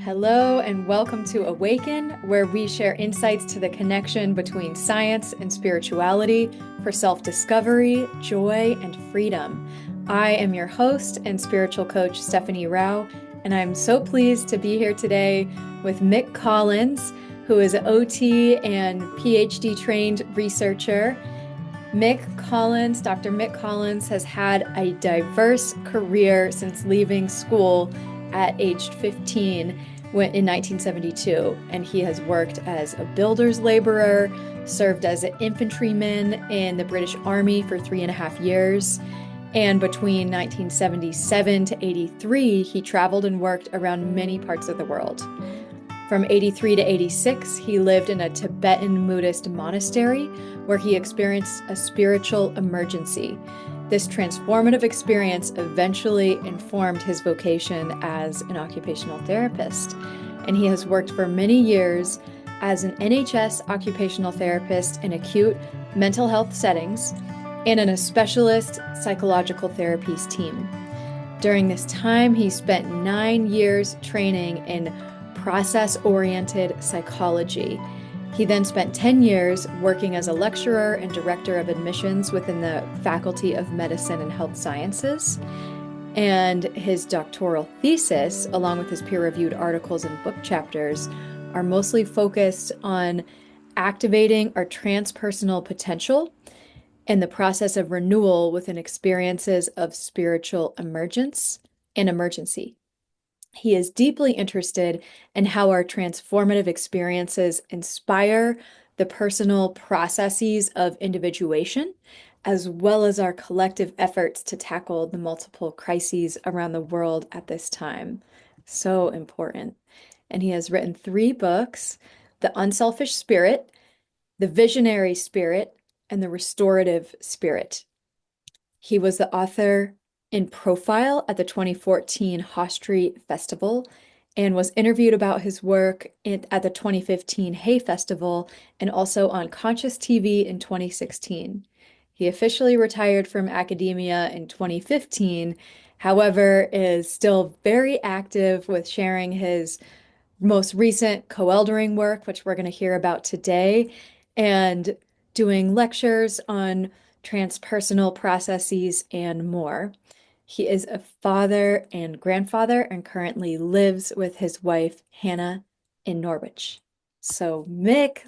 Hello, and welcome to Awaken, where we share insights to the connection between science and spirituality for self-discovery, joy, and freedom. I am your host and spiritual coach, Stephanie Rouch, and I'm so pleased to be here today with Mick Collins, who is an OT and PhD trained researcher. Dr. Mick Collins has had a diverse career since leaving school at age 15 in 1972, and he has worked as a builder's laborer, served as an infantryman in the British Army for 3.5 years, and between 1977 to 83, he traveled and worked around many parts of the world. From 83 to 86, he lived in a Tibetan Buddhist monastery where he experienced a spiritual emergency. This transformative experience eventually informed his vocation as an occupational therapist, and he has worked for many years as an NHS occupational therapist in acute mental health settings and in a specialist psychological therapies team. During this time, he spent 9 years training in process-oriented psychology. He then spent 10 years working as a lecturer and director of admissions within the Faculty of Medicine and Health Sciences. And his doctoral thesis, along with his peer-reviewed articles and book chapters, are mostly focused on activating our transpersonal potential and the process of renewal within experiences of spiritual emergence and emergency. He is deeply interested in how our transformative experiences inspire the personal processes of individuation, as well as our collective efforts to tackle the multiple crises around the world at this time. So important. And he has written 3 books: The Unselfish Spirit, The Visionary Spirit, and The Restorative Spirit. He was the author in profile at the 2014 Hostry Festival and was interviewed about his work at the 2015 Hay Festival and also on Conscious TV in 2016. He officially retired from academia in 2015, however, is still very active with sharing his most recent co-eldering work, which we're going to hear about today, and doing lectures on transpersonal processes and more. He is a father and grandfather and currently lives with his wife, Hannah, in Norwich. So, Mick,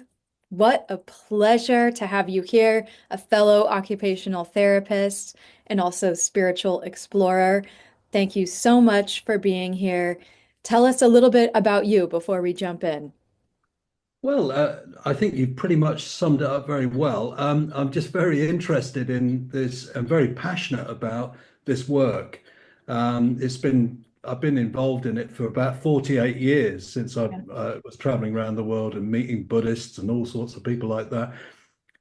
what a pleasure to have you here, a fellow occupational therapist and also spiritual explorer. Thank you so much for being here. Tell us a little bit about you before we jump in. Well, I think you've pretty much summed it up very well. I'm just very interested in this and very passionate about this work. I've been involved in it for about 48 years since I Yeah. was traveling around the world and meeting Buddhists and all sorts of people like that.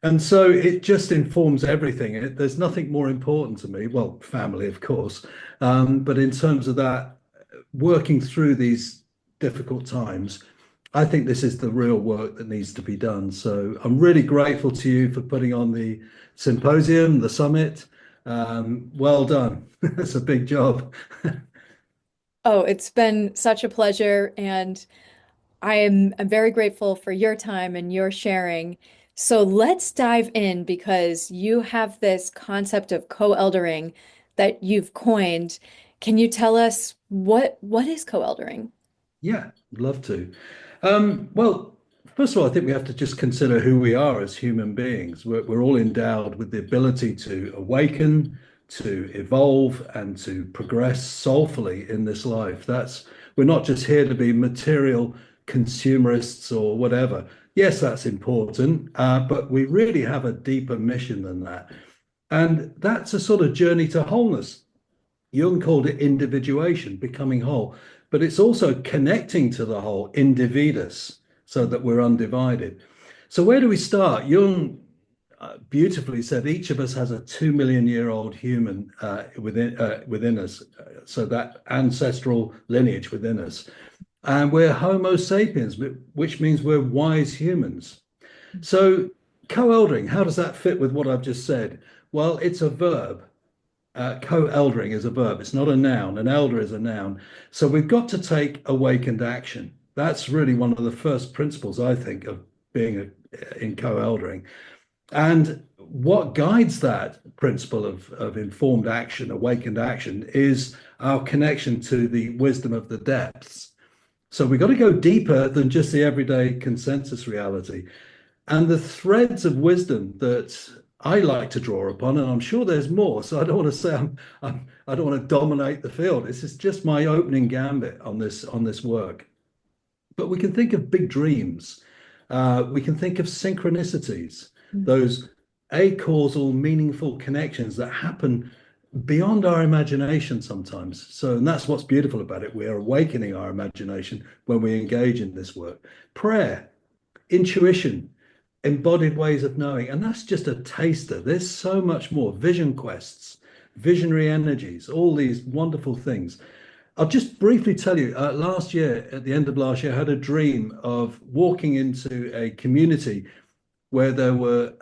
And so it just informs everything. There's nothing more important to me. Well, family, of course. But in terms of that, working through these difficult times, I think this is the real work that needs to be done. So I'm really grateful to you for putting on the symposium, the summit. Well done. It's a big job. Oh, it's been such a pleasure, and I'm very grateful for your time and your sharing. So let's dive in because you have this concept of co-eldering that you've coined. Can you tell us what is co-eldering? Yeah, love to. Well, first of all, I think we have to just consider who we are as human beings. We're all endowed with the ability to awaken, to evolve, and to progress soulfully in this life. We're not just here to be material consumerists or whatever. Yes, that's important, but we really have a deeper mission than that. And that's a sort of journey to wholeness. Jung called it individuation, becoming whole, but it's also connecting to the whole, individus, so that we're undivided. So where do we start? Jung beautifully said each of us has a 2 million-year-old human within us, so that ancestral lineage within us. And we're Homo sapiens, which means we're wise humans. So co-eldering, how does that fit with what I've just said? Well, it's a verb. co-eldering is a verb. It's not a noun. An elder is a noun. So we've got to take awakened action. That's really one of the first principles, I think, of being in co-eldering. And what guides that principle of informed action, awakened action, is our connection to the wisdom of the depths. So we've got to go deeper than just the everyday consensus reality. And the threads of wisdom that I like to draw upon, and I'm sure there's more. So I don't want to say I don't want to dominate the field. This is just my opening gambit on this work. But we can think of big dreams. We can think of synchronicities, Mm. those acausal, meaningful connections that happen beyond our imagination sometimes. So, and that's what's beautiful about it. We're awakening our imagination when we engage in this work. Prayer, intuition, embodied ways of knowing. And that's just a taster. There's so much more. Vision quests, visionary energies, all these wonderful things. I'll just briefly tell you, last year, at the end of last year, I had a dream of walking into a community where there were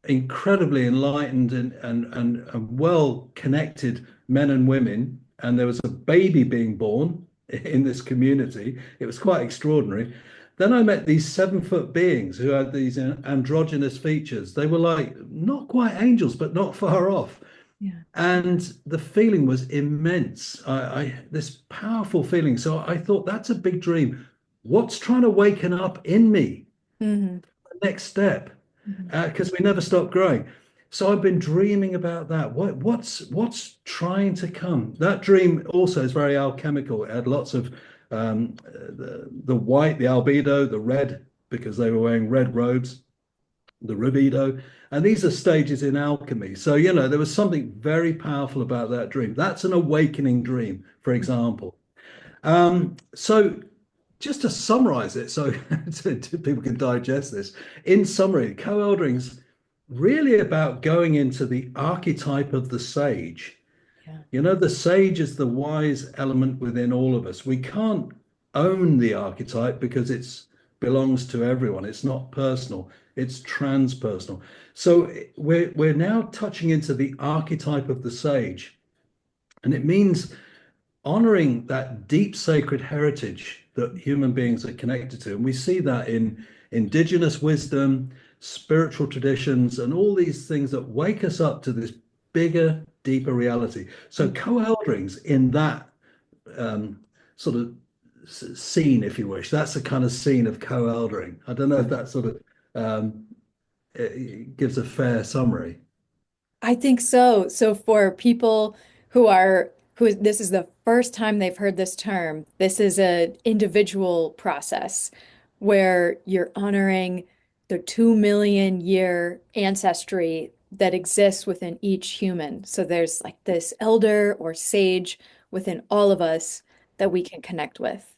incredibly enlightened and well connected men and women. And there was a baby being born in this community. It was quite extraordinary. Then I met these 7 foot beings who had these androgynous features. They were like not quite angels, but not far off. Yeah. And the feeling was immense. This powerful feeling. So I thought that's a big dream. What's trying to waken up in me? Hmm. The next step, Hmm. because we never stop growing. So I've been dreaming about that. What's trying to come? That dream also is very alchemical. It had lots of the white, the albedo, the red, because they were wearing red robes, the rubido. And these are stages in alchemy. So, there was something very powerful about that dream. That's an awakening dream, for example. So, just to summarize it, so people can digest this, in summary, co-eldering's really about going into the archetype of the sage. Yeah. The sage is the wise element within all of us. We can't own the archetype because it belongs to everyone. It's not personal, it's transpersonal. So we're now touching into the archetype of the sage. And it means honoring that deep sacred heritage that human beings are connected to. And we see that in indigenous wisdom, spiritual traditions, and all these things that wake us up to this bigger, deeper reality. So co-eldering's in that sort of scene, if you wish. That's the kind of scene of co-eldering. I don't know if that sort of it gives a fair summary. I think so. So for people who this is the first time they've heard this term, this is an individual process where you're honoring the 2 million year ancestry that exists within each human. So there's like this elder or sage within all of us that we can connect with.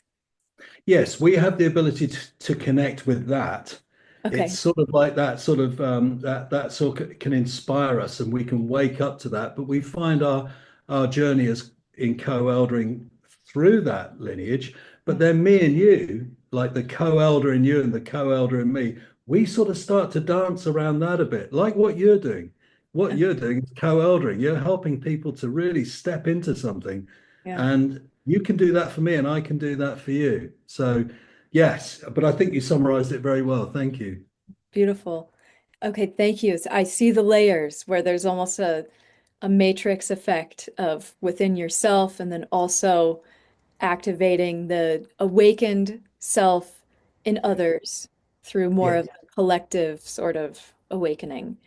Yes, we have the ability to connect with that. It's Okay. sort of like that sort of that sort of can inspire us, and we can wake up to that. But we find our journey as in co-eldering through that lineage. But then me and you, like the co-elder in you and the co-elder in me, we sort of start to dance around that a bit, like what you're doing. What Yeah. you're doing is co-eldering. You're helping people to really step into something, Yeah. and you can do that for me, and I can do that for you. So, yes, but I think you summarized it very well. Thank you. Beautiful. Okay, thank you. So I see the layers where there's almost a matrix effect of within yourself and then also activating the awakened self in others through more Yes, of a collective sort of awakening.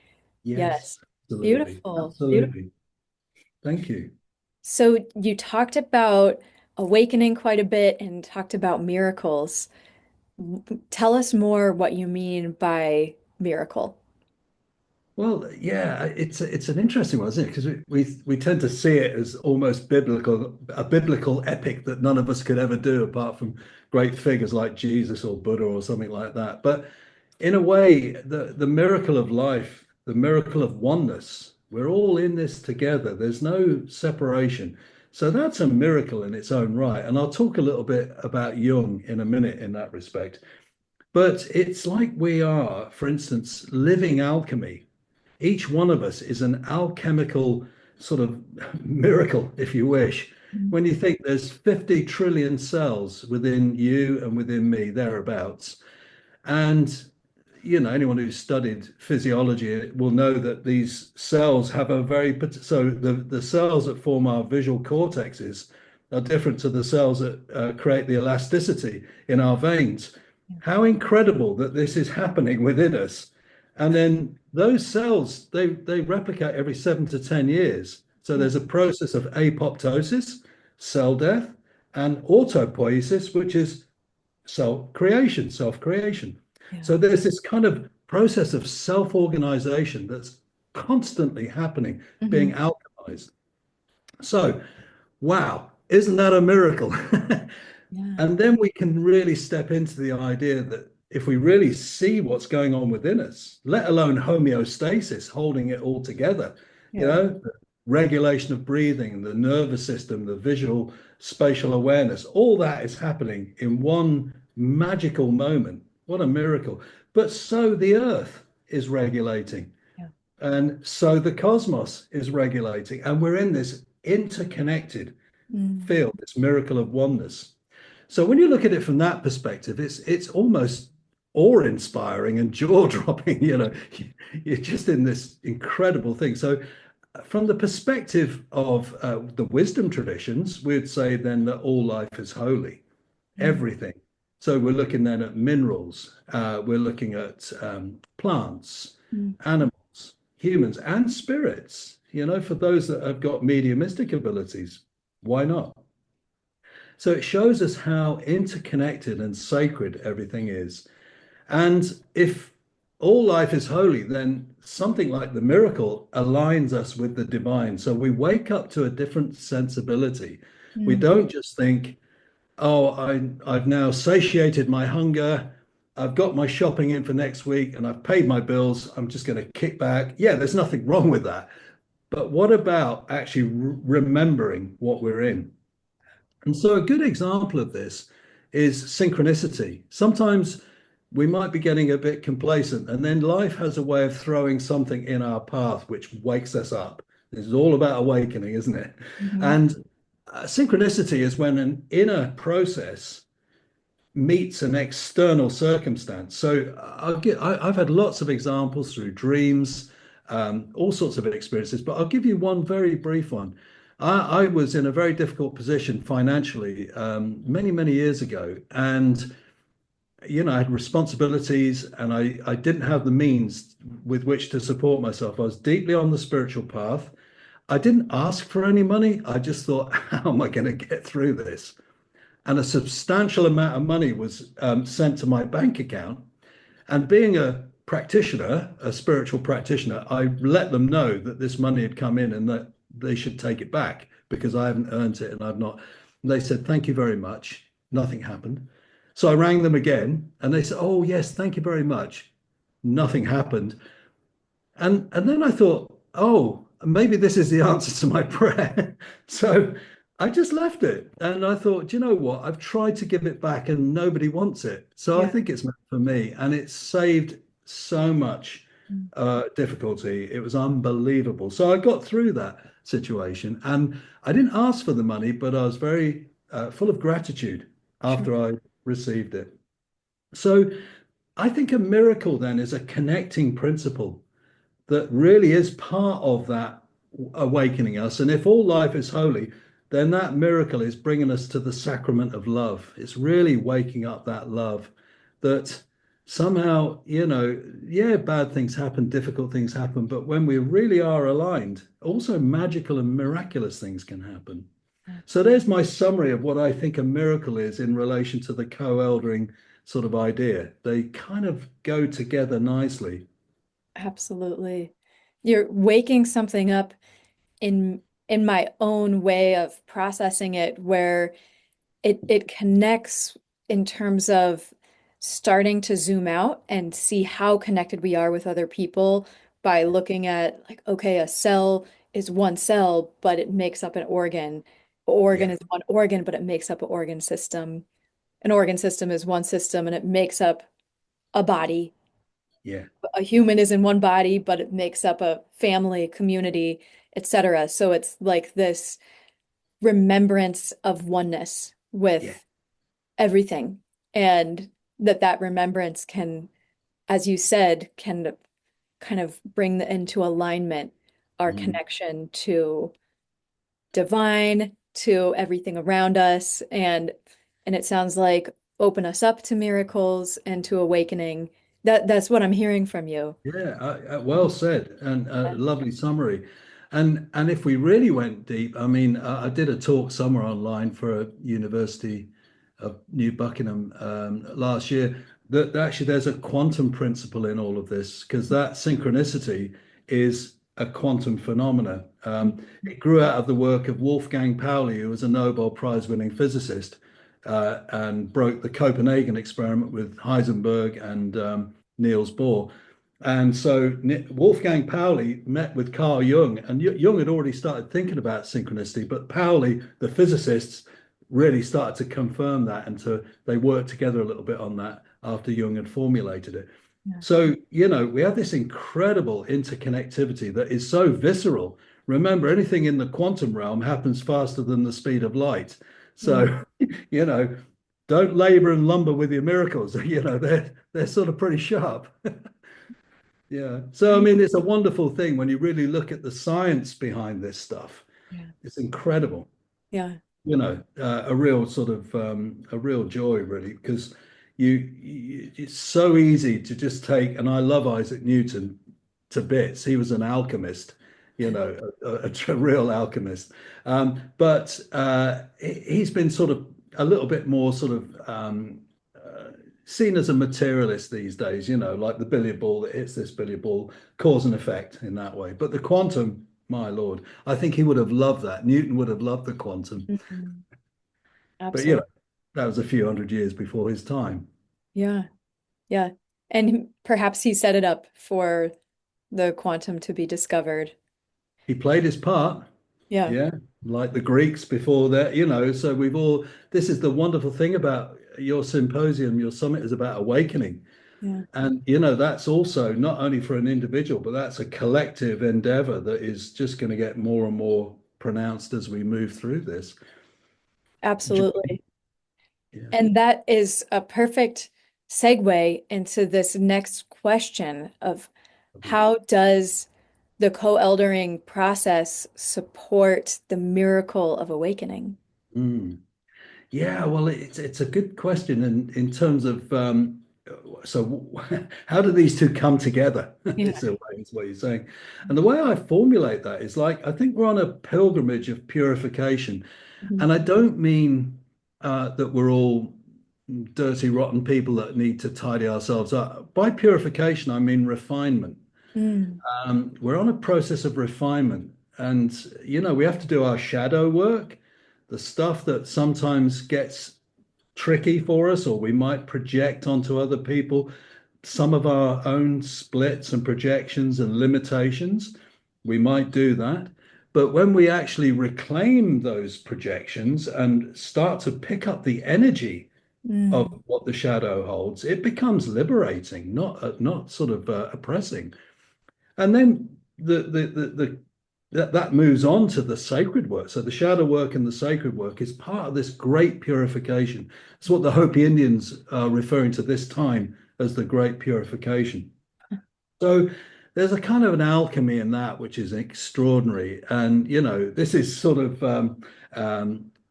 yes, Yes. absolutely. Beautiful. Beautiful. Absolutely. Thank you. So you talked about awakening quite a bit and talked about miracles. Tell us more what you mean by miracle. Well, yeah, it's an interesting one, isn't it? Because we tend to see it as almost biblical, a biblical epic that none of us could ever do apart from great figures like Jesus or Buddha or something like that. But in a way, the miracle of life, the miracle of oneness, we're all in this together. There's no separation. So that's a miracle in its own right. And I'll talk a little bit about Jung in a minute in that respect. But it's like we are, for instance, living alchemy. Each one of us is an alchemical sort of miracle, if you wish, Mm. when you think there's 50 trillion cells within you and within me, thereabouts. And anyone who's studied physiology will know that these cells have a very, so the cells that form our visual cortexes are different to the cells that create the elasticity in our veins. Yeah. How incredible that this is happening within us. And then those cells, they replicate every 7 to 10 years. So Yeah. there's a process of apoptosis, cell death, and autopoiesis, which is self-creation, self-creation. Yeah. So there's this kind of process of self-organization that's constantly happening, Hmm. being alchemized. So, wow, isn't that a miracle? Yeah. And then we can really step into the idea that if we really see what's going on within us, let alone homeostasis, holding it all together, Yeah. the regulation of breathing, the nervous system, the visual spatial awareness, all that is happening in one magical moment. What a miracle. But so the earth is regulating, Yeah. and so the cosmos is regulating, and we're in this interconnected Mm. field, this miracle of oneness. So when you look at it from that perspective, it's almost awe-inspiring and jaw-dropping. You're just in this incredible thing. So from the perspective of the wisdom traditions, we'd say then that all life is holy, Mm. everything. So we're looking then at minerals, we're looking at plants, Mm. animals, humans, and spirits. For those that have got mediumistic abilities, why not? So it shows us how interconnected and sacred everything is. And if all life is holy, then something like the miracle aligns us with the divine. So we wake up to a different sensibility. We Mm. don't just think, oh, I've now satiated my hunger. I've got my shopping in for next week and I've paid my bills. I'm just going to kick back. Yeah, there's nothing wrong with that. But what about actually remembering what we're in? And so a good example of this is synchronicity. Sometimes we might be getting a bit complacent, and then life has a way of throwing something in our path which wakes us up. This is all about awakening, isn't it? Mhm. And synchronicity is when an inner process meets an external circumstance. So I've had lots of examples through dreams, all sorts of experiences, but I'll give you one very brief one. I was in a very difficult position financially many, many years ago. And, I had responsibilities and I didn't have the means with which to support myself. I was deeply on the spiritual path. I didn't ask for any money. I just thought, how am I going to get through this? And a substantial amount of money was sent to my bank account. And being a practitioner, a spiritual practitioner, I let them know that this money had come in and that they should take it back because I haven't earned it and I've not. And they said, thank you very much. Nothing happened. So I rang them again and they said, oh, yes, thank you very much. Nothing happened. And then I thought, oh, maybe this is the answer to my prayer. So I just left it. And I thought, do you know what? I've tried to give it back and nobody wants it. So I Yeah. think it's meant for me. And it saved so much Mm. difficulty. It was unbelievable. So I got through that situation. And I didn't ask for the money, but I was very full of gratitude Sure. after I received it. So I think a miracle then is a connecting principle that really is part of that awakening us. And if all life is holy, then that miracle is bringing us to the sacrament of love. It's really waking up that love that somehow, yeah, bad things happen, difficult things happen, but when we really are aligned, also magical and miraculous things can happen. Yeah. So there's my summary of what I think a miracle is in relation to the co-eldering sort of idea. They kind of go together nicely. Absolutely. You're waking something up in my own way of processing it where it connects in terms of starting to zoom out and see how connected we are with other people by looking at like, okay, a cell is one cell, but it makes up an organ. Organ Yeah. is one organ, but it makes up an organ system. An organ system is one system and it makes up a body. Yeah. A human is in one body, but it makes up a family, community, etc. So it's like this remembrance of oneness Yeah. with everything. And that remembrance can, as you said, can kind of bring into alignment our Mm. connection to divine, to everything around us, and it sounds like open us up to miracles and to awakening. That's what I'm hearing from you. Yeah, well said, and a lovely summary. And if we really went deep, I mean, I did a talk somewhere online for a University of New Buckingham last year. That actually there's a quantum principle in all of this, because that synchronicity is a quantum phenomena. It grew out of the work of Wolfgang Pauli, who was a Nobel Prize winning physicist, and broke the Copenhagen experiment with Heisenberg and Niels Bohr. And so Wolfgang Pauli met with Carl Jung, and Jung had already started thinking about synchronicity, but Pauli, the physicists, really started to confirm that, and they worked together a little bit on that after Jung had formulated it. Yeah. So, we have this incredible interconnectivity that is so visceral. Remember, anything in the quantum realm happens faster than the speed of light. Mm. So, you know, don't labor and lumber with your miracles. They're sort of pretty sharp. Yeah. So, I mean, it's a wonderful thing when you really look at the science behind this stuff. Yeah. It's incredible. Yeah. A real sort of a real joy, really, because it's so easy to just take, and I love Isaac Newton to bits. He was an alchemist, a real alchemist. But he's been sort of a little bit more sort of seen as a materialist these days, like the billiard ball that hits this billiard ball, cause and effect in that way. But the quantum, my Lord, I think he would have loved that. Newton would have loved the quantum. Mhm. But, Absolutely. that was a few hundred years before his time. Yeah. Yeah. And perhaps he set it up for the quantum to be discovered. He played his part. Yeah. Yeah. Like the Greeks before that, so this is the wonderful thing about your symposium, your summit is about awakening. Yeah. And, that's also not only for an individual, but that's a collective endeavor that is just going to get more and more pronounced as we move through this. Absolutely. Yeah. And that is a perfect segue into this next question of how does the co-eldering process support the miracle of awakening? Mm. Yeah, well, it's a good question in terms of so how do these two come together? Yeah. Is a way, is what you're saying. And the way I formulate that is like I think we're on a pilgrimage of purification, Mhm. and I don't mean that we're all dirty, rotten people that need to tidy ourselves up. By purification, I mean refinement. Mm. We're on a process of refinement, and we have to do our shadow work, the stuff that sometimes gets tricky for us, or we might project onto other people some of our own splits and projections and limitations. We might do that. But when we actually reclaim those projections and start to pick up the energy of Mm. what the shadow holds, it becomes liberating, not sort of oppressing. And then that moves on to the sacred work. So the shadow work and the sacred work is part of this great purification. It's what the Hopi Indians are referring to this time as the great purification. So there's a kind of an alchemy in that which is extraordinary. And, this is sort of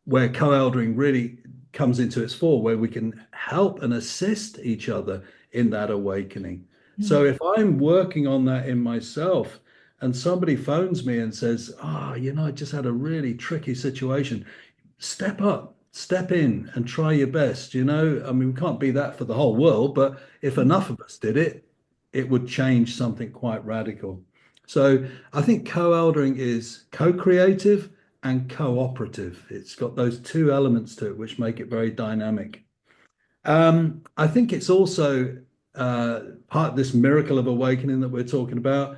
where co-eldering really comes into its fore, where we can help and assist each other in that awakening. So Mm. if I'm working on that in myself and somebody phones me and says, I just had a really tricky situation, step up, step in and try your best. I mean, we can't be that for the whole world, but if enough of us did it, it would change something quite radical. So I think co-eldering is co-creative and cooperative. It's got those two elements to it, which make it very dynamic. I think it's also part of this miracle of awakening that we're talking about,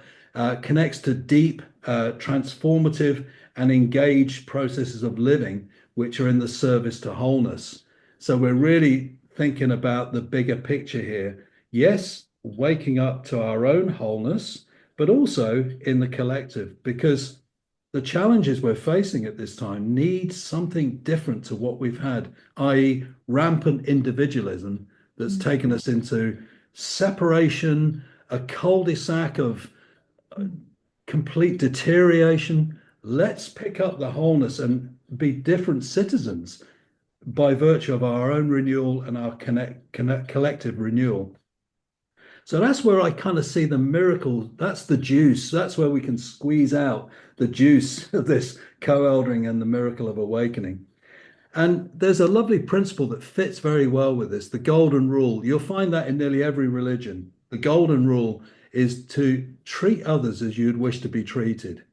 connects to deep, transformative, and engaged processes of living, which are in the service to wholeness. So we're really thinking about the bigger picture here. Yes, waking up to our own wholeness, but also in the collective, because the challenges we're facing at this time need something different to what we've had, i.e., rampant individualism that's Mm, taken us into separation, a cul-de-sac of mm, complete deterioration. Let's pick up the wholeness and be different citizens by virtue of our own renewal and our collective renewal. So that's where I kind of see the miracle. That's the juice. That's where we can squeeze out the juice of this co-eldering and the miracle of awakening. And there's a lovely principle that fits very well with this, the golden rule. You'll find that in nearly every religion. The golden rule is to treat others as you'd wish to be treated.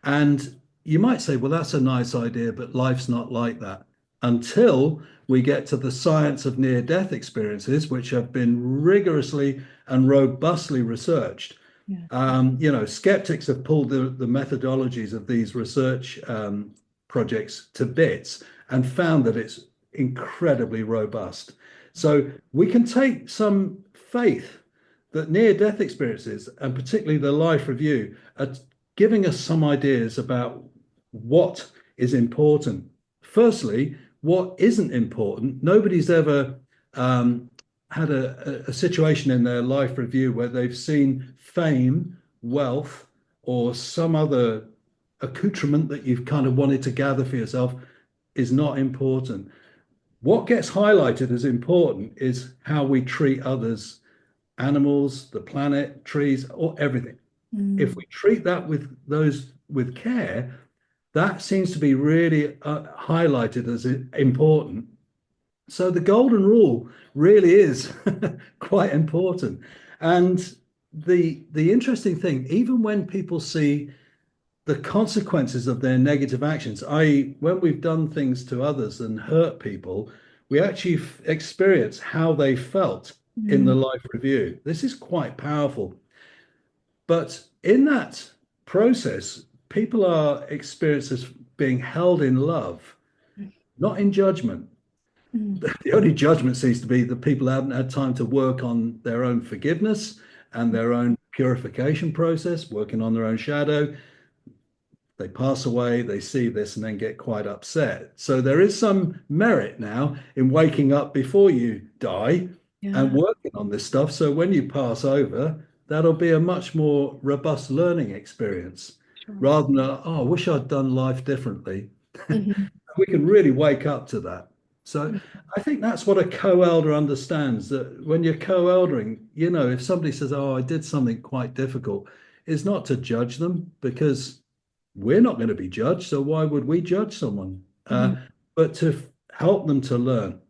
And you might say, well, that's a nice idea, but life's not like that until we get to the science of near death experiences, which have been rigorously and robustly researched. yeah. Skeptics have pulled the methodologies of these research projects to bits and found that it's incredibly robust. So we can take some faith that near death experiences, and particularly the life review, are giving us some ideas about what is important. Firstly, what isn't important. Nobody's ever had a situation in their life review where they've seen fame, wealth, or some other accoutrement that you've kind of wanted to gather for yourself is not important. What gets highlighted as important is how we treat others, animals, the planet, trees, or everything. If Mm, we treat that with those with care, that seems to be really highlighted as important. So the golden rule really is quite important. And the interesting thing, even when people see the consequences of their negative actions, i.e., when we've done things to others and hurt people, we actually experience how they felt in the mm, life review. This is quite powerful. But in that process, people are experienced as being held in love, not in judgment. mm, The only judgment seems to be that people haven't had time to work on their own forgiveness and their own purification process, working on their own shadow. They pass away, they see this, and then get quite upset. So there is some merit now in waking up before you die and yeah, working on this stuff. So when you pass over, that'll be a much more robust learning experience sure. rather than, oh, I wish I'd done life differently. Mhm, We can really wake up to that. So I think that's what a co-elder understands, that when you're co-eldering, if somebody says, oh, I did something quite difficult, is not to judge them because we're not going to be judged. So why would we judge someone? mhm, But to help them to learn,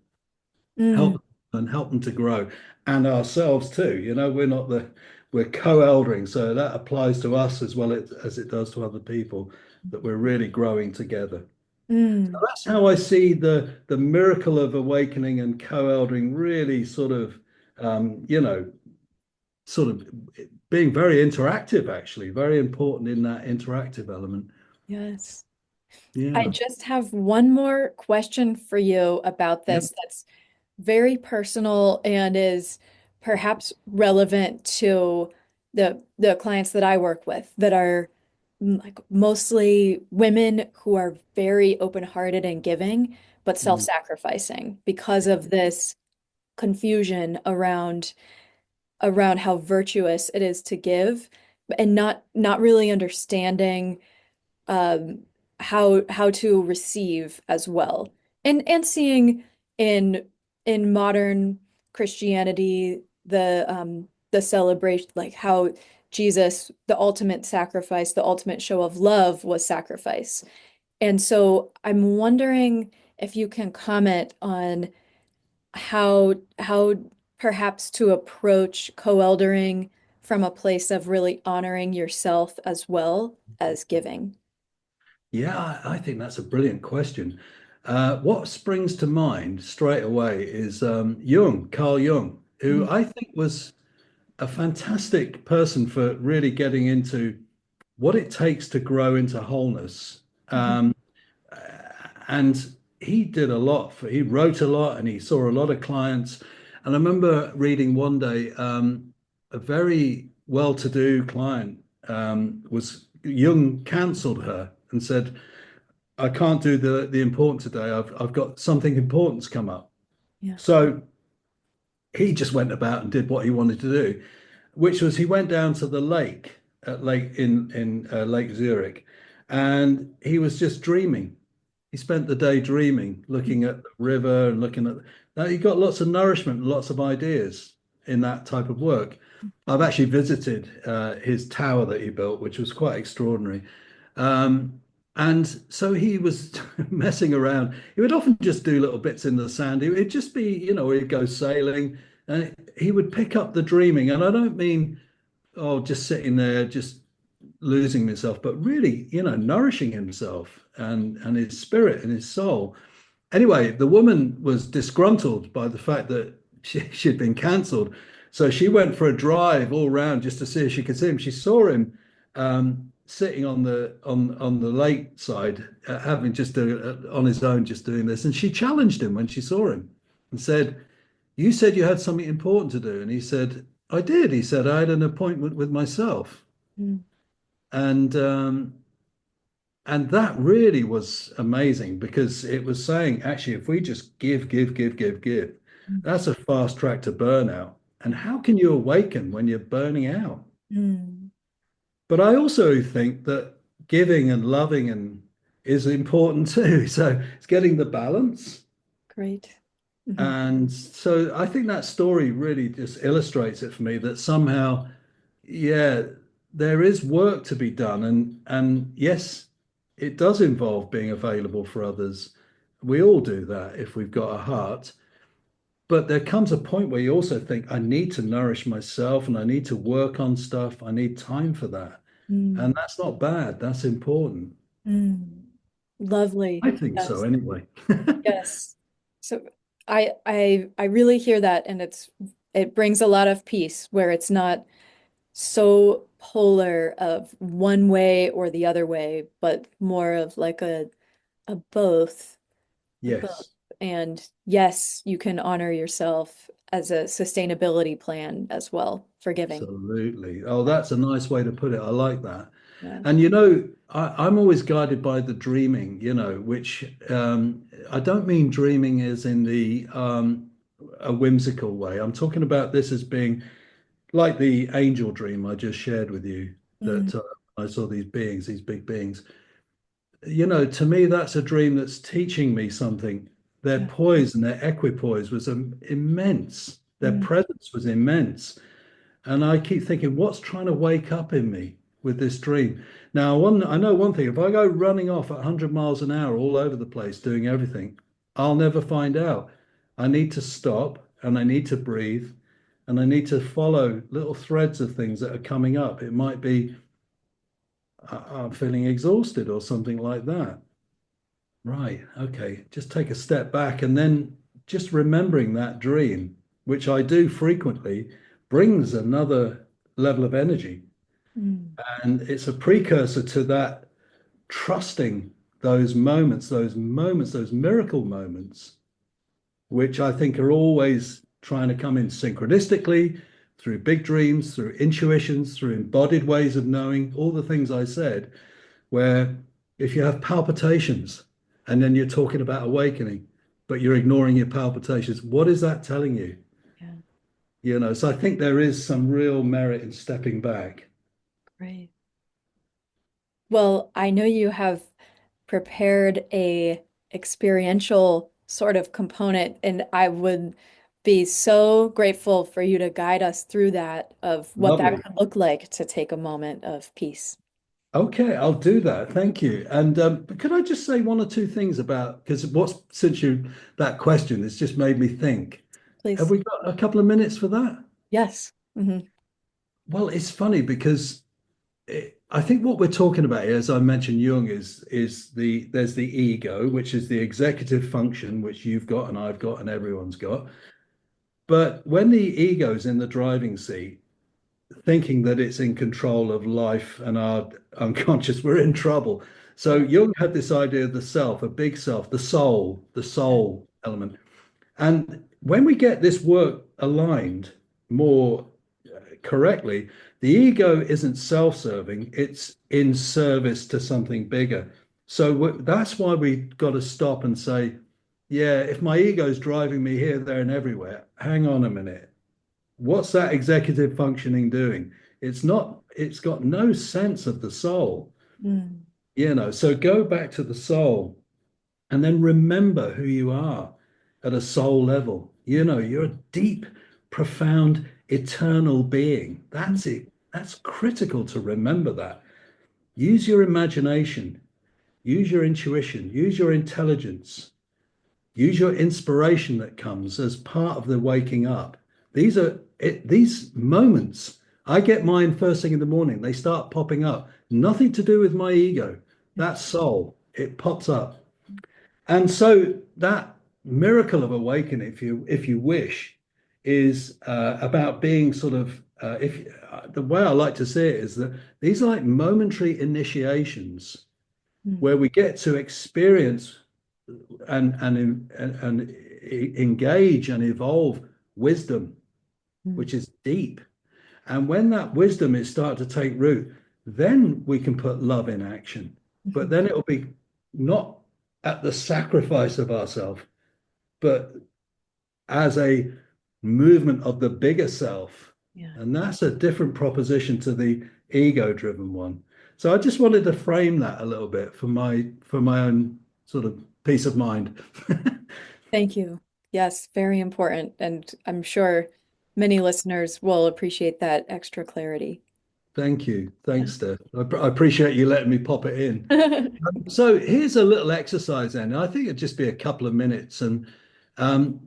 mm, help them and help them to grow, and ourselves too. We're co-eldering, so that applies to us as well as it does to other people. That we're really growing together. mm. That's how I see the miracle of awakening and co-eldering really um, you know, sort of being very interactive, actually, very important in that interactive element. Yes. I Yeah. just have one more question for you about Yeah. this that's very personal and is perhaps relevant to the clients that I work with that are like mostly women who are very open-hearted and giving, but Mm. self-sacrificing because of this confusion around how virtuous it is to give and not really understanding um, how to receive as well, and seeing in in modern Christianity the celebration, like how Jesus, the ultimate sacrifice, the ultimate show of love was sacrifice. And so I'm wondering if you can comment on how perhaps to approach co-eldering from a place of really honoring yourself as well as giving. Yeah, I think that's a brilliant question. What springs to mind straight away is Carl Jung, who Mm, I think was a fantastic person for really getting into what it takes to grow into wholeness. mhm, And he did a lot he wrote a lot and he saw a lot of clients. And I remember reading one day, a very well-to-do client was Jung cancelled her and said, "I can't do the important today. I've got something important's come up." Yeah. So he just went about and did what he wanted to do, which was he went down to the lake at Lake in Lake Zurich, and he was just dreaming. He spent the day dreaming, looking at the river and looking at. Now he got lots of nourishment, lots of ideas in that type of work. I've actually visited his tower that he built, which was quite extraordinary. Um, and so he was messing around. He would often just do little bits in the sand. It'd just be, he'd go sailing and he would pick up the dreaming. And I don't mean, oh, just sitting there, just losing himself, but really, nourishing himself and his spirit and his soul. Anyway, the woman was disgruntled by the fact that she'd been cancelled. So she went for a drive all round just to see if she could see him. She saw him sitting on the lake side, having just on his own, just doing this. And she challenged him when she saw him and said, "You said you had something important to do." And he said, "I did." He said, "I had an appointment with myself." Mm. And and that really was amazing because it was saying, actually, if we just give, that's a fast track to burnout. And how can you awaken when you're burning out? Mm. But I also think that giving and loving and is important too. So it's getting the balance. Great. Mhm. And so I think that story really just illustrates it for me that somehow, yeah, there is work to be done. And yes, it does involve being available for others. We all do that if we've got a heart. But there comes a point where you also think, I need to nourish myself and I need to work on stuff. I need time for that. And Mm. that's not bad. That's important. Mm. Lovely. I think so Yes. anyway. Yes. So I really hear that, and it brings a lot of peace where it's not so polar of one way or the other way, but more of like a both, a both. Yes. And yes, you can honor yourself as a sustainability plan as well for giving. Absolutely. Oh, that's a nice way to put it. I like that. Yeah. And I'm always guided by the dreaming, which I don't mean dreaming as in the a whimsical way. I'm talking about this as being like the angel dream I just shared with you, Mm. that I saw these beings, these big beings. To me, that's a dream that's teaching me something. Their Yeah. poise and their equipoise was immense. Their Mm. presence was immense. And I keep thinking, what's trying to wake up in me with this dream? Now, I know one thing, if I go running off at 100 miles an hour all over the place doing everything, I'll never find out. I need to stop and I need to breathe and I need to follow little threads of things that are coming up. It might be I'm feeling exhausted or something like that. Right. Okay. Just take a step back and then just remembering that dream, which I do frequently, brings another level of energy. Mm. And it's a precursor to that trusting those miracle moments, which I think are always trying to come in synchronistically through big dreams, through intuitions, through embodied ways of knowing, all the things I said, where if you have palpitations and then you're talking about awakening, but you're ignoring your palpitations, what is that telling you? Yeah. So I think there is some real merit in stepping back. Great. Well, I know you have prepared a experiential sort of component, and I would be so grateful for you to guide us through that of what that Lovely. could look like to take a moment of peace. Okay, I'll do that. Thank you. And but could I just say one or two things about because since you that question, it's just made me think. Have Please. we got a couple of minutes for that? Yes. Well, it's funny because I think what we're talking about here, as I mentioned, Jung is there's the ego, which is the executive function, which you've got and I've got and everyone's got. But when the ego's in the driving seat, thinking that it's in control of life and our unconscious, we're in trouble. So Yeah. Jung had this idea of the self, a big self, the soul element. And when we get this work aligned more it correctly, the ego isn't self-serving, it's in service to something bigger. So that's why we got to stop and say, yeah, if my ego's driving me here, there, and everywhere, hang on a minute. What's that executive functioning doing? It's not, it's got no sense of the soul, Mm. so go back to the soul and then remember who you are at a soul level. You're a deep, profound, eternal being. That's it. That's critical to remember that. Use your imagination, use your intuition, use your intelligence, use your inspiration that comes as part of the waking up. These moments. I get mine first thing in the morning. They start popping up. Nothing to do with my ego. That's soul. It pops up. And so that miracle of awakening, if you wish, is about being sort of if the way I like to see it is that these are like momentary initiations Mm. where we get to experience and engage and evolve wisdom, Mm. which is deep. And when that wisdom is starting to take root, then we can put love in action. But then it'll be not at the sacrifice of ourselves, but as a movement of the bigger self. Yeah. And that's a different proposition to the ego-driven one. So I just wanted to frame that a little bit for my own sort of peace of mind. Thank you. Yes, very important. And I'm sure many listeners will appreciate that extra clarity. Thank you. Thanks, Steph. I appreciate you letting me pop it in. So here's a little exercise then. I think it'd just be a couple of minutes, and um,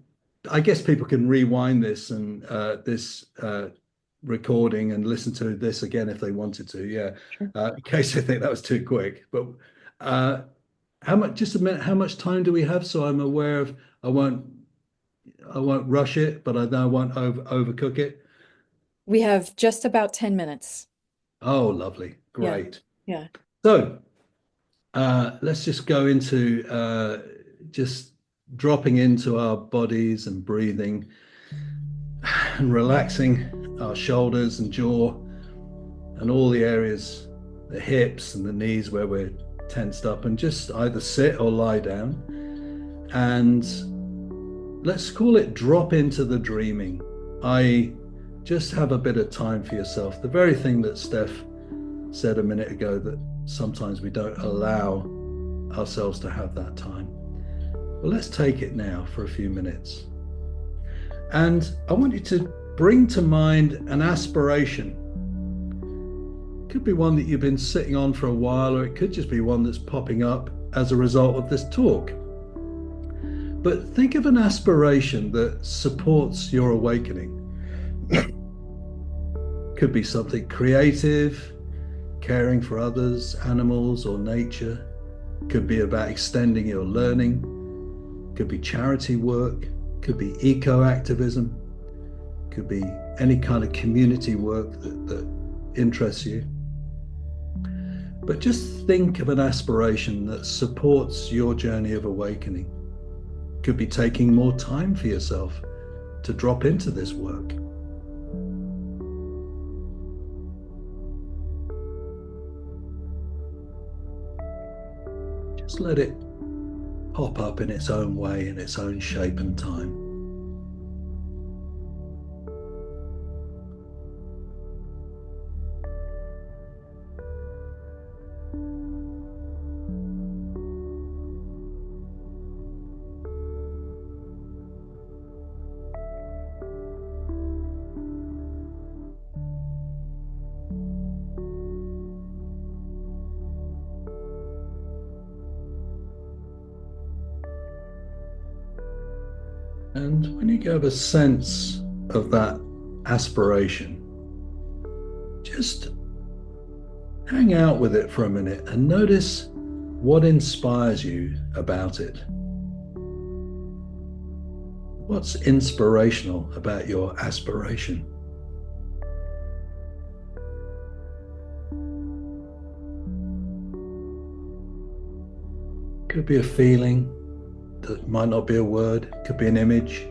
I guess people can rewind this and this recording and listen to this again if they wanted to. Yeah, Sure. in case they think that was too quick. But how much? Just a minute. How much time do we have? So I'm aware of. I won't rush it, but I won't overcook it. We have just about 10 minutes. Oh, lovely. Yeah. Great. Yeah. So let's just go into just dropping into our bodies and breathing and relaxing our shoulders and jaw and all the areas, the hips and the knees where we're tensed up, and just either sit or lie down. And let's call it drop into the dreaming. Just have a bit of time for yourself. The very thing that Steph said a minute ago, that sometimes we don't allow ourselves to have that time. Well, let's take it now for a few minutes. And I want you to bring to mind an aspiration. It could be one that you've been sitting on for a while, or it could just be one that's popping up as a result of this talk. But think of an aspiration that supports your awakening. Could be something creative, caring for others, animals, or nature. Could be about extending your learning. Could be charity work. Could be eco-activism. Could be any kind of community work that interests you. But just think of an aspiration that supports your journey of awakening. Could be taking more time for yourself to drop into this work. Just let it pop up in its own way, in its own shape and time. And when you have a sense of that aspiration, just hang out with it for a minute and notice what inspires you about it. What's inspirational about your aspiration? Could be a feeling. That might not be a word, could be an image.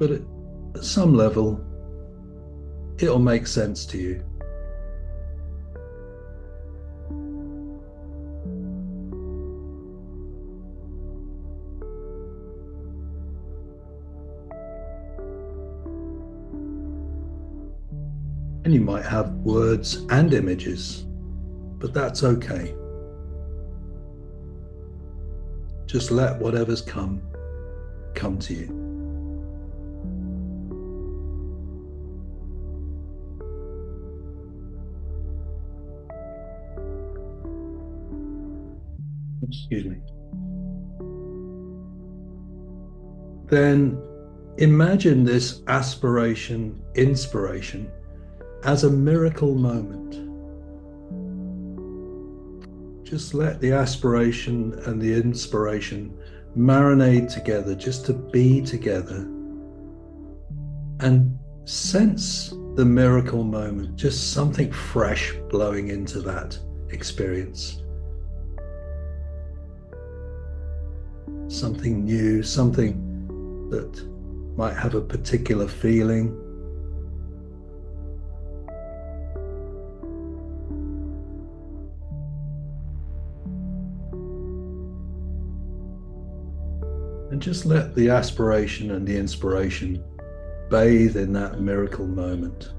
but at some level, it'll make sense to you. And you might have words and images, but that's okay. Just let whatever's come to you. Excuse me. Then imagine this aspiration, inspiration, as a miracle moment. Just let the aspiration and the inspiration marinate together, just to be together, and sense the miracle moment, just something fresh blowing into that experience. Something new, something that might have a particular feeling. And just let the aspiration and the inspiration bathe in that miracle moment.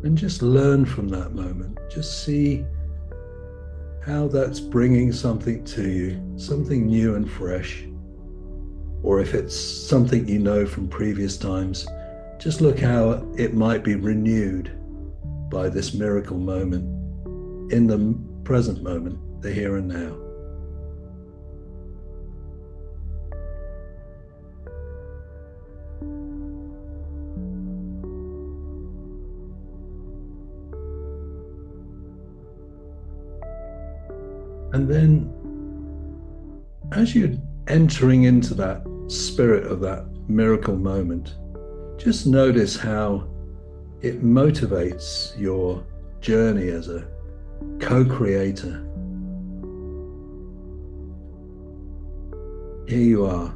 And just learn from that moment. Just see how that's bringing something to you, something new and fresh. Or if it's something you know from previous times, just look how it might be renewed by this miracle moment in the present moment, the here and now. And then, as you're entering into that spirit of that miracle moment, just notice how it motivates your journey as a co-creator. Here you are,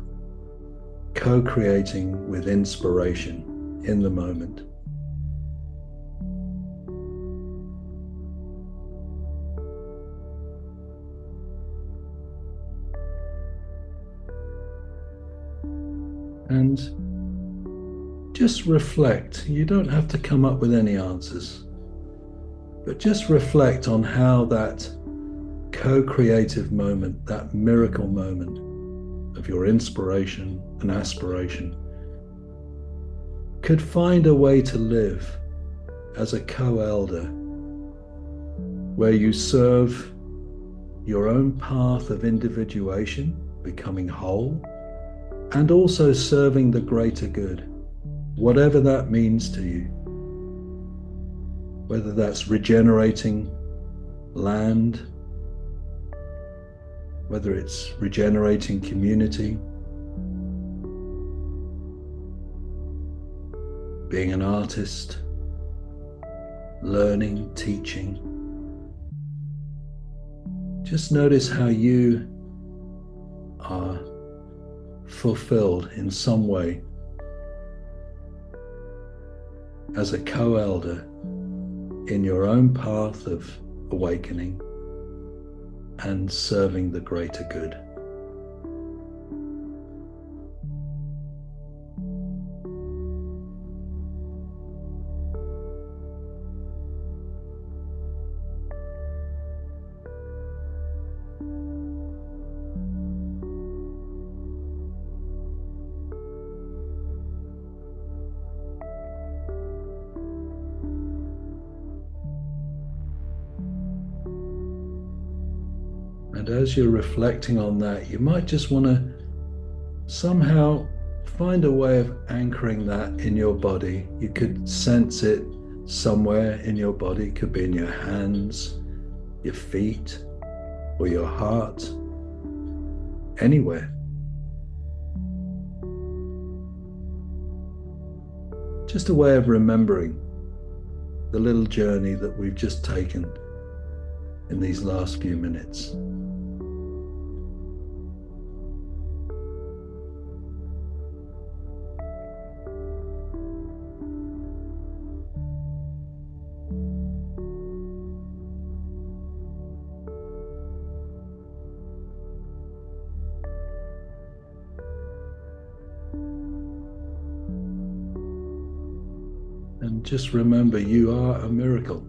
co-creating with inspiration in the moment. And just reflect. You don't have to come up with any answers, but just reflect on how that co-creative moment, that miracle moment of your inspiration and aspiration, could find a way to live as a co-elder, where you serve your own path of individuation, becoming whole, and also serving the greater good, whatever that means to you. Whether that's regenerating land, whether it's regenerating community, being an artist, learning, teaching. Just notice how you are fulfilled in some way as a co-elder in your own path of awakening and serving the greater good. And as you're reflecting on that, you might just want to somehow find a way of anchoring that in your body. You could sense it somewhere in your body. It could be in your hands, your feet, or your heart, anywhere. just a way of remembering the little journey that we've just taken in these last few minutes. And just remember, you are a miracle.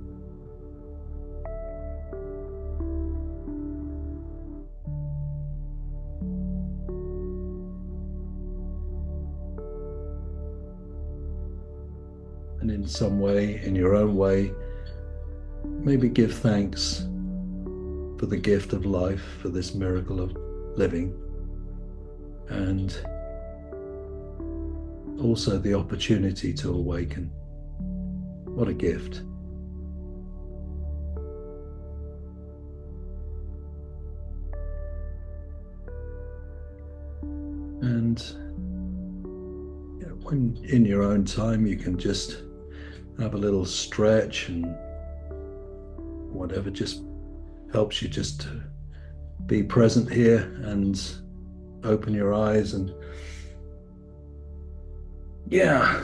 And in some way, in your own way, maybe give thanks for the gift of life, for this miracle of living, and also the opportunity to awaken. What a gift. And when in your own time, you can just have a little stretch and whatever just helps you just to be present here and open your eyes and yeah.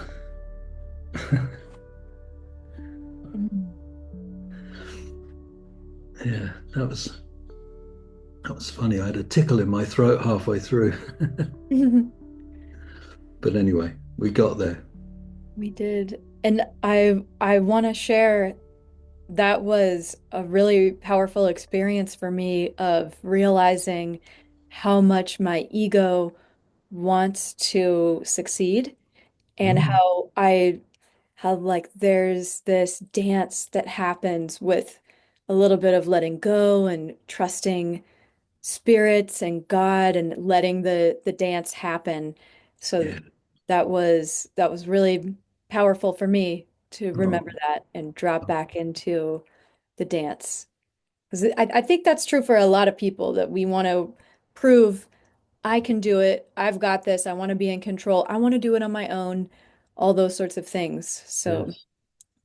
Yeah, that was funny. I had a tickle in my throat halfway through. But anyway, we got there. We did. And I want to share that was a really powerful experience for me of realizing how much my ego wants to succeed and Mm, how like there's this dance that happens with a little bit of letting go and trusting spirits and God and letting the dance happen. So yeah. that was really powerful for me to Oh, remember that and drop back into the dance. Because I think that's true for a lot of people that we want to prove I can do it. I've got this. I want to be in control. I want to do it on my own. All those sorts of things. So yes.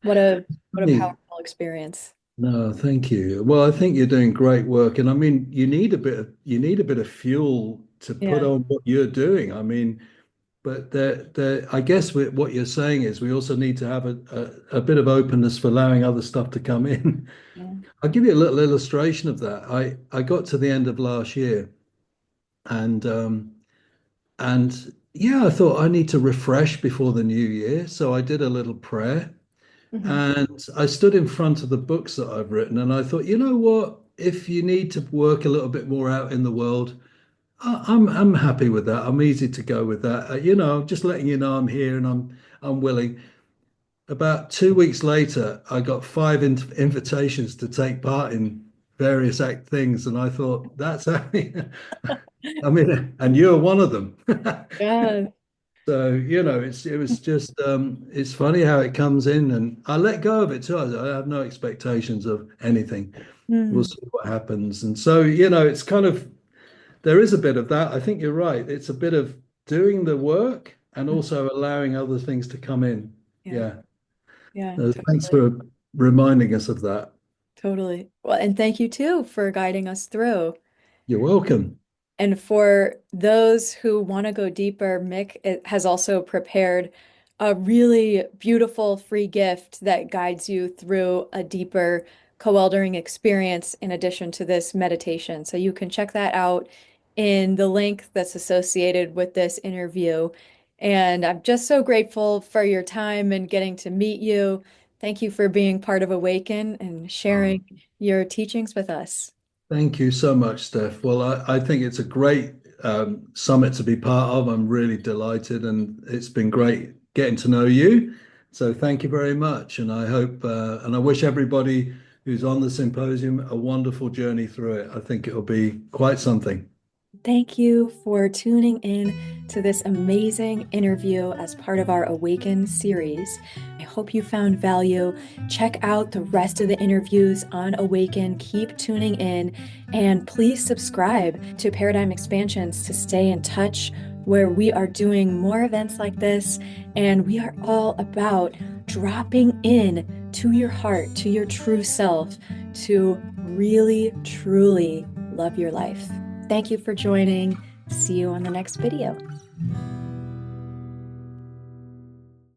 what a Funny. powerful experience. No, thank you. Well, I think you're doing great work, and I mean, you need a bit of fuel to put Yeah. on what you're doing. I mean, but I guess what you're saying is we also need to have a bit of openness for allowing other stuff to come in. Yeah. I'll give you a little illustration of that. I got to the end of last year, and yeah, I thought I need to refresh before the new year, so I did a little prayer. Hmm. And I stood in front of the books that I've written, and I thought, you know what? If you need to work a little bit more out in the world, I'm happy with that. I'm easy to go with that. Just letting you know I'm here and I'm willing. About 2 weeks later, I got five invitations to take part in various act things, and I thought that's I mean, and you're one of them. Yeah. So, it was just it's funny how it comes in and I let go of it too. I have no expectations of anything. We'll Mm. see what happens. And so, it's kind of there is a bit of that. I think you're right. It's a bit of doing the work and also allowing other things to come in. Yeah. Yeah. Yeah. Thanks Totally. for reminding us of that. Totally. Well, and thank you too for guiding us through. You're welcome. And for those who want to go deeper, has also prepared a really beautiful free gift that guides you through a deeper co-eldering experience in addition to this meditation. So you can check that out in the link that's associated with this interview. And I'm just so grateful for your time and getting to meet you. Thank you for being part of Awaken and Oh, sharing your teachings with us. thank you so much, Steph. Well, I think it's a great summit to be part of. I'm really delighted, and it's been great getting to know you. So thank you very much, and I hope and I wish everybody who's on the symposium a wonderful journey through it. I think it'll be quite something. Thank you for tuning in to this amazing interview as part of our Awaken series. I hope you found value. Check out the rest of the interviews on Awaken. Keep tuning in and please subscribe to Paradigm Expansions to stay in touch where we are doing more events like this, and we are all about dropping in to your heart, to your true self, to really, truly love your life. Thank you for joining. See you on the next video.